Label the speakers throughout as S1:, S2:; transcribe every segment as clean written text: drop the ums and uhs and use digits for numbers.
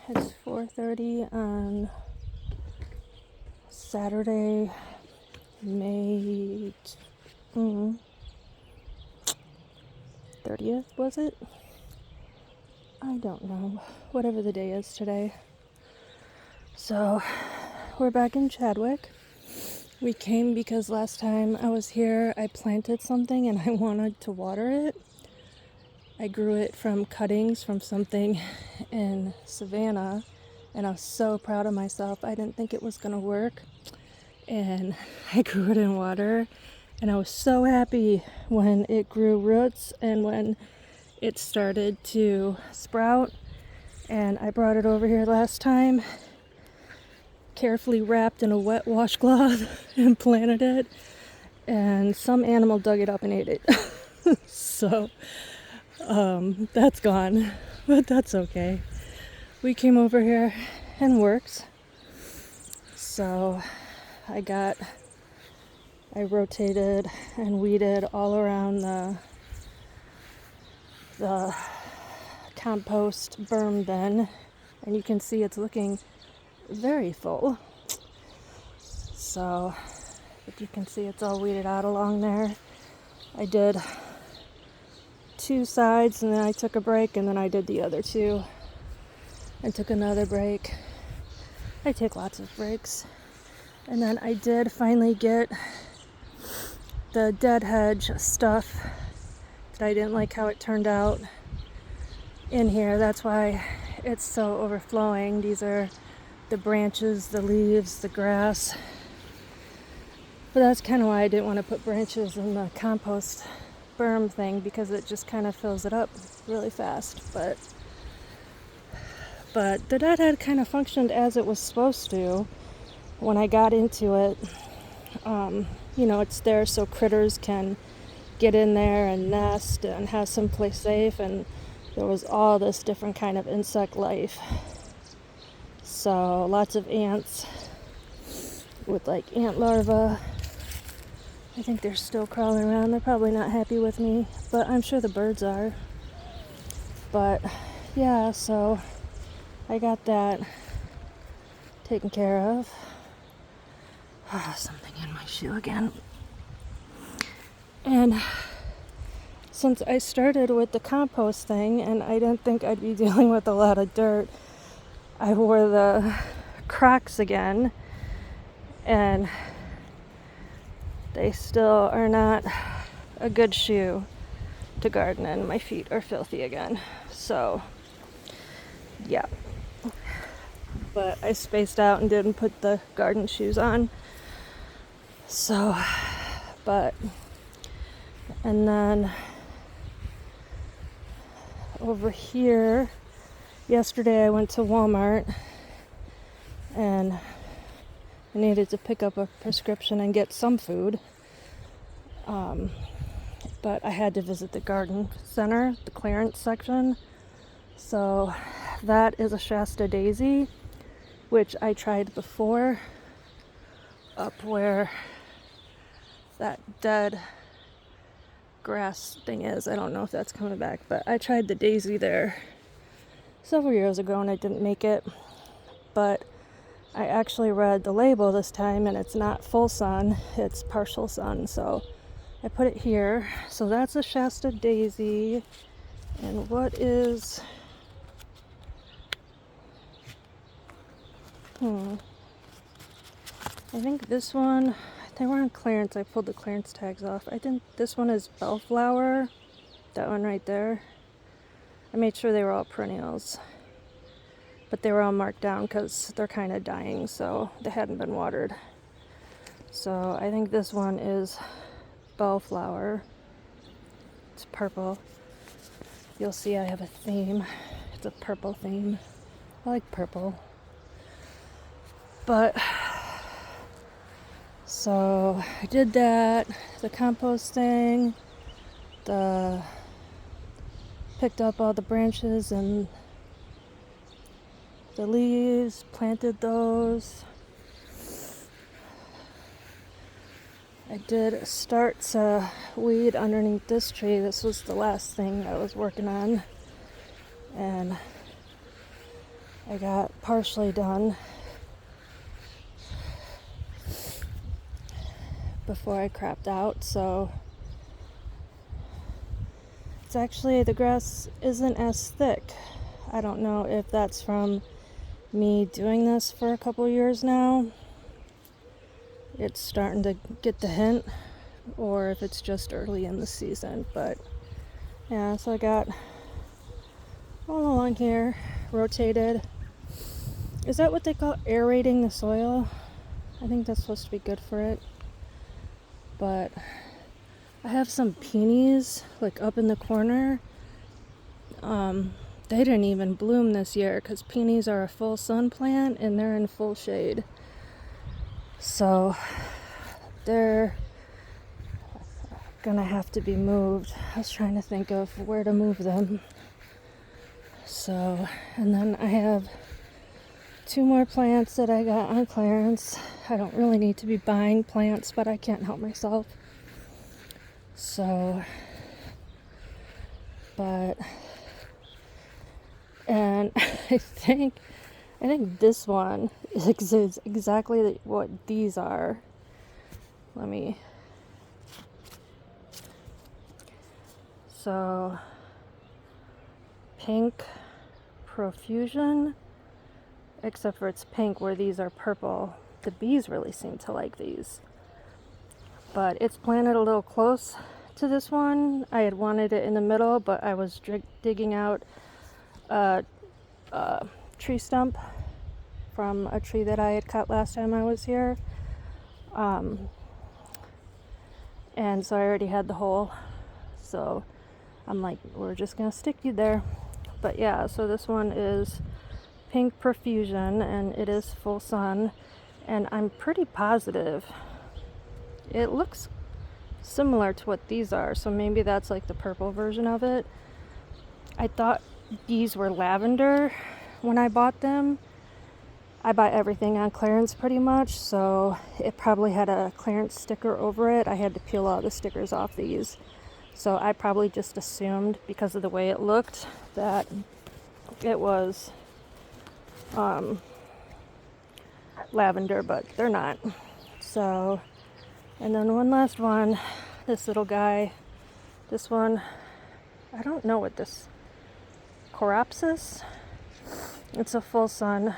S1: It's 4:30 on Saturday, May 30th, was it? I don't know. Whatever the day is today. So, we're back in Chadwick. We came because last time I was here, I planted something and I wanted to water it. I grew it from cuttings from something in Savannah, and I was so proud of myself. I didn't think it was going to work, and I grew it in water, and I was so happy when it grew roots and when it started to sprout. And I brought it over here last time, carefully wrapped in a wet washcloth and planted it, and some animal dug it up and ate it. So that's gone, but that's okay. We came over here and worked. So I rotated and weeded all around the compost berm bin, and you can see it's looking very full. So, but you can see it's all weeded out along there. I did 2 sides and then I took a break, and then I did the other 2 and took another break. I take lots of breaks. And then I did finally get the dead hedge stuff that I didn't like how it turned out in here. That's why it's so overflowing. These are the branches, the leaves, the grass. But that's kind of why I didn't want to put branches in the compost berm thing, because it just kind of fills it up really fast. But the deadhead kind of functioned as it was supposed to when I got into it. It's there so critters can get in there and nest and have someplace safe, and there was all this different kind of insect life. So lots of ants with like ant larvae. I think they're still crawling around. They're probably not happy with me, but I'm sure the birds are. But yeah, so I got that taken care of. Something in my shoe again. And since I started with the compost thing and I didn't think I'd be dealing with a lot of dirt, I wore the Crocs again, and they still are not a good shoe to garden in. My feet are filthy again. So, yeah. But I spaced out and didn't put the garden shoes on. So, and then over here, yesterday I went to Walmart and I needed to pick up a prescription and get some food. But I had to visit the garden center, the clearance section. So that is a Shasta daisy, which I tried before, up where that dead grass thing is. I don't know if that's coming back, but I tried the daisy there several years ago and I didn't make it. But I actually read the label this time, and it's not full sun, it's partial sun. So I put it here. So that's a Shasta daisy. And what is... I think this one, they were on clearance. I pulled the clearance tags off. I think this one is bellflower. That one right there. I made sure they were all perennials. But they were all marked down because they're kind of dying, so they hadn't been watered. So I think this one is bellflower. It's purple. You'll see I have a theme. It's a purple theme. I like purple. But, so I did that, the compost thing, picked up all the branches and the leaves, planted those. I did start to weed underneath this tree. This was the last thing I was working on. And I got partially done before I crapped out, so it's actually, the grass isn't as thick. I don't know if that's from me doing this for a couple years now. It's starting to get the hint, or if it's just early in the season. But yeah, so I got all along here rotated. Is that what they call aerating the soil? I think that's supposed to be good for it. But I have some peonies like up in the corner. They didn't even bloom this year because peonies are a full sun plant and they're in full shade. So they're gonna have to be moved. I was trying to think of where to move them. So, and then I have 2 more plants that I got on clearance. I don't really need to be buying plants, but I can't help myself. So, but, and I think this one is exactly what these are. So, pink profusion, except for it's pink where these are purple. The bees really seem to like these. But it's planted a little close to this one. I had wanted it in the middle, but I was digging out a tree stump from a tree that I had cut last time I was here. And so I already had the hole. So I'm like, we're just gonna stick you there. But yeah, so this one is pink profusion and it is full sun. And I'm pretty positive it looks similar to what these are. So maybe that's like the purple version of it. I thought these were lavender when I bought them. I buy everything on clearance pretty much, so it probably had a clearance sticker over it. I had to peel all the stickers off these. So I probably just assumed, because of the way it looked, that it was lavender, but they're not. So, and then one last one, this little guy. This one, I don't know what this, Coropsis? It's a full sun.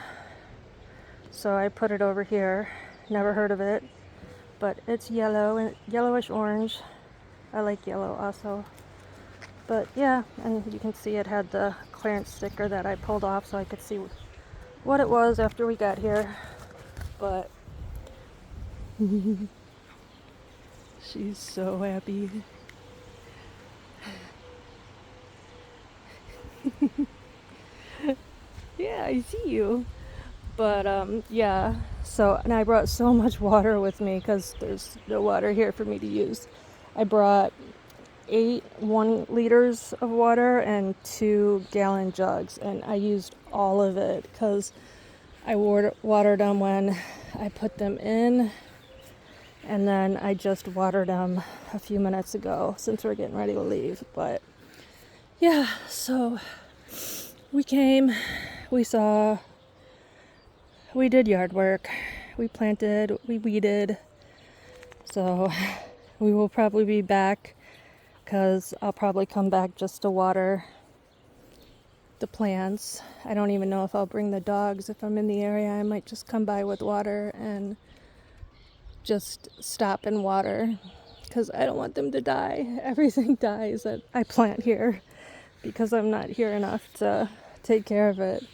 S1: So I put it over here. Never heard of it, but it's yellow and yellowish orange. I like yellow also. But yeah, and you can see it had the clearance sticker that I pulled off so I could see what it was after we got here. But she's so happy. Yeah, I see you. But yeah, so, and I brought so much water with me because there's no water here for me to use. I brought 8 1-liters of water and 2-gallon jugs, and I used all of it because I watered them when I put them in, and then I just watered them a few minutes ago since we're getting ready to leave. But yeah, so we came, we saw, we did yard work, we planted, we weeded, so we will probably be back because I'll probably come back just to water the plants. I don't even know if I'll bring the dogs. If I'm in the area, I might just come by with water and just stop and water because I don't want them to die. Everything dies that I plant here because I'm not here enough to take care of it.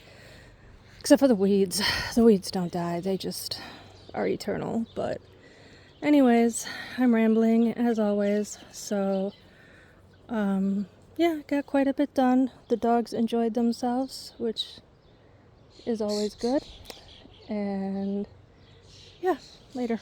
S1: Except for the weeds. The weeds don't die. They just are eternal. But anyways, I'm rambling as always. So, yeah, got quite a bit done. The dogs enjoyed themselves, which is always good. And yeah, later.